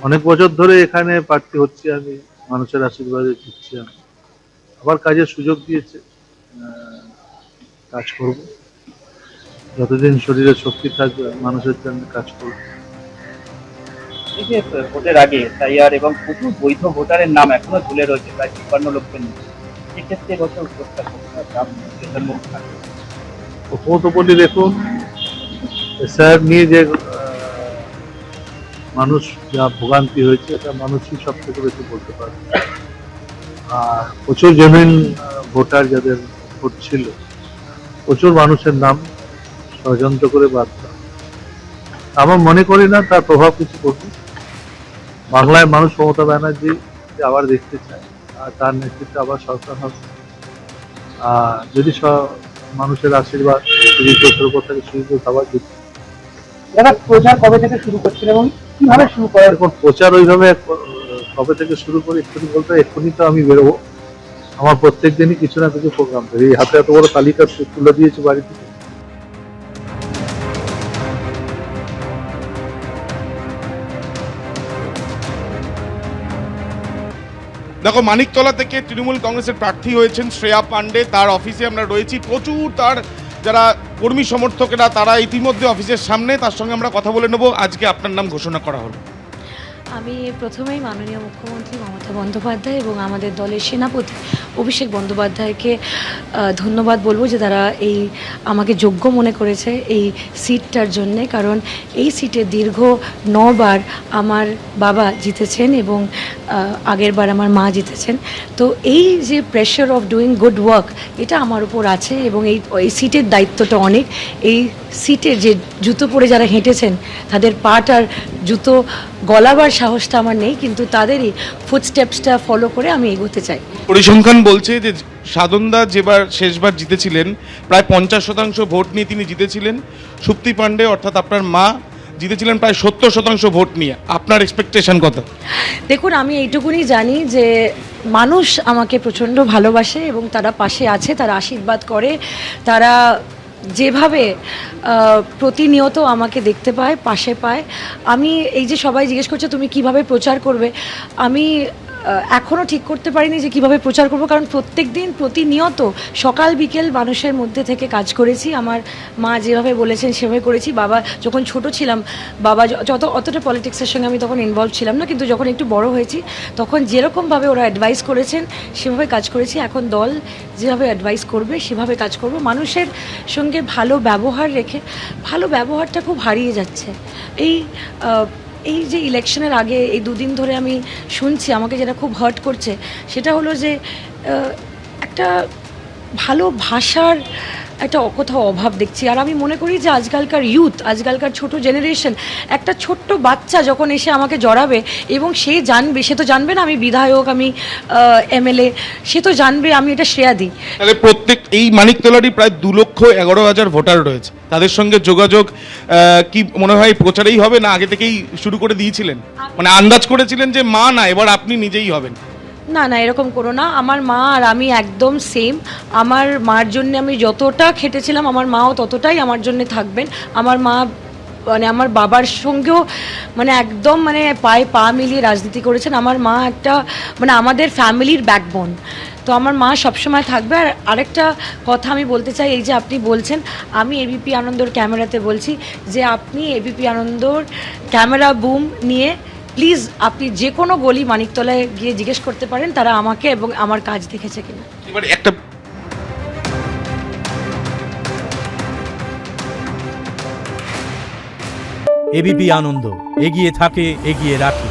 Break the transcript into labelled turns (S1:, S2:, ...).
S1: অনেক বছর ধরে এখানে প্রার্থী হচ্ছি আমি, মানুষের আশীর্বাদে জিতছি আমি। আবার কাজের সুযোগ দিয়েছে, কাজ করব, যতদিন শরীরে শক্তি থাকবে মানুষের জন্য কাজ করব।
S2: এই যে ভোটের আগে এসআইআর এবং প্রচুর বৈধ ভোটারের নাম এখনো ঝুলে রয়েছে প্রায় ৫৩ লক্ষের মতো। সেক্ষেত্রে এবছর ভোটটা কতটা চাপ মানুষের মধ্যে থাকবে?
S1: প্রথমত বলি, দেখুন, এসআইআর নিয়ে যে মানুষ যা ভোগান্তি হয়েছে এটা মানুষই সব থেকে বেশি বলতে পারে। আর প্রচুর জেনুইন ভোটার যাদের ভোট ছিল, প্রচুর মানুষের নাম ষড়যন্ত্র করে বাদ দেওয়া। আমার মনে করি না তার প্রভাব কিছু করবে। বাংলায় মানুষ মমতা ব্যানার্জি আবার দেখতে চায়, আর তার নেতৃত্বে আবার সরকার হবে। আর যদি মানুষের আশীর্বাদ ৩০ বছর উপর থেকে শুরু করে আবার জিতবে।
S2: এরা প্রচার কবে থেকে শুরু করছেন এবং কিভাবে শুরু করার?
S1: এখন প্রচার ওইভাবে কবে থেকে শুরু করে এক্ষুনি বলতে, এক্ষুনি তো আমি বেরোবো। আমার প্রত্যেক দিনই কিছু না কিছু প্রোগ্রাম থাকে। এই হাতে এত বড় তালিকা তুলে দিয়েছে বাড়ি থেকে।
S3: দেখো, মানিকতলা থেকে তৃণমূল কংগ্রেসের প্রার্থী হয়েছেন শ্রেয়া পাণ্ডে, তার অফিসে আমরা রয়েছি। প্রচুর তার যারা কর্মী সমর্থকেরা তারা ইতিমধ্যে অফিসের সামনে, তার সঙ্গে আমরা কথা বলে নেব। আজকে আপনার নাম ঘোষণা করা হলো।
S4: আমি প্রথমেই মাননীয় মুখ্যমন্ত্রী মমতা বন্দ্যোপাধ্যায় এবং আমাদের দলের সেনাপতি অভিষেক বন্দ্যোপাধ্যায়কে ধন্যবাদ বলবো যে তারা আমাকে যোগ্য মনে করেছে এই সিটটার জন্যে। কারণ এই সিটে দীর্ঘ ৯ বার আমার বাবা জিতেছেন এবং আগের বার আমার মা জিতেছেন। তো এই যে pressure of doing good work, এটা আমার উপর আছে এবং এই সিটের দায়িত্বটা অনেক। এই সিটে যে জুতো পরে যারা হেঁটেছেন তাদের পাট আর জুতো গলাবার সাহসটা আমার নেই, কিন্তু তাদেরই ফুটস্টেপসটা ফলো করে আমি এগোতে চাই।
S3: পরিসংখ্যান বলছে যে সাধনদা যেবার শেষবার জিতেছিলেন প্রায় ৫০% ভোট নিয়ে তিনি জিতেছিলেন। সুপ্তি পাণ্ডে অর্থাৎ আপনার মা জিতেছিলেন প্রায় ৭০% ভোট নিয়ে। আপনার এক্সপেকটেশন কত?
S4: দেখুন, আমি এইটুকুনি জানি যে মানুষ আমাকে প্রচণ্ড ভালোবাসে এবং তারা পাশে আছে, তারা আশীর্বাদ করে, তারা যেভাবে প্রতিনিয়ত আমাকে দেখতে পায়, পাশে পায়। আমি এই যে সবাই জিজ্ঞেস করছে তুমি কিভাবে প্রচার করবে, আমি এখনও ঠিক করতে পারিনি যে কিভাবে প্রচার করব। কারণ প্রত্যেক দিন প্রতিনিয়ত সকাল বিকেল মানুষের মধ্যে থেকে কাজ করেছি। আমার মা যেভাবে বলেছেন সেভাবে করেছি। বাবা যখন ছোট ছিলাম, বাবা অতটা পলিটিক্সের সঙ্গে আমি তখন ইনভলভ ছিলাম না, কিন্তু যখন একটু বড় হয়েছি তখন যেরকমভাবে ওরা অ্যাডভাইস করেছেন সেভাবে কাজ করেছি। এখন দল যেভাবে অ্যাডভাইস করবে সেভাবে কাজ করব। মানুষের সঙ্গে ভালো ব্যবহার রেখে, ভালো ব্যবহারটা খুব হারিয়ে যাচ্ছে। এই যে ইলেকশনের আগে এই 2 দিন ধরে আমি শুনছি, আমাকে যেটা খুব হার্ট করছে সেটা হলো যে একটা ভালো ভাষার একটা কোথাও অভাব দেখছি। আর আমি মনে করি যে আজকালকার ইউথ, আজকালকার ছোট জেনারেশন, একটা ছোট্ট বাচ্চা যখন এসে আমাকে জড়াবে এবং সে জানবে, সে তো জানবে না আমি বিধায়ক, আমি এমএলএ, সে তো জানবে আমি এটা শ্রেয়া দিই।
S3: তাহলে প্রত্যেক এই মানিকতলারই প্রায় ২,১১,০০০ ভোটার রয়েছে, তাদের সঙ্গে যোগাযোগ কি মনে হয় প্রচারেই হবে না আগে থেকেই শুরু করে দিয়েছিলেন? মানে আন্দাজ করেছিলেন যে মা না, এবার আপনি নিজেই হবেন?
S4: না না, এরকম করো না। আমার মা আর আমি একদম সেম। আমার মার জন্য আমি যতটা খেটেছিলাম আমার মাও ততটাই আমার জন্য থাকবেন। আমার মা মানে আমার বাবার সঙ্গেও মানে একদম মানে পায়ে পা মিলিয়ে রাজনীতি করেছেন। আমার মা একটা মানে আমাদের ফ্যামিলির ব্যাকবোন। তো আমার মা সবসময় থাকবে। আর আরেকটা কথা আমি বলতে চাই, এই যে আপনি বলছেন, আমি এবিপি আনন্দর ক্যামেরাতে বলছি যে আপনি এবিপি আনন্দর ক্যামেরা বুম নিয়ে প্লিজ আপনি যে কোনো গলি মানিকতলায় গিয়ে জিজ্ঞেস করতে পারেন তারা আমাকে এবং আমার কাজ দেখেছে কিনা।
S3: এবার একটা
S5: এবিপি আনন্দ এগিয়ে থাকে, এগিয়ে রাখে।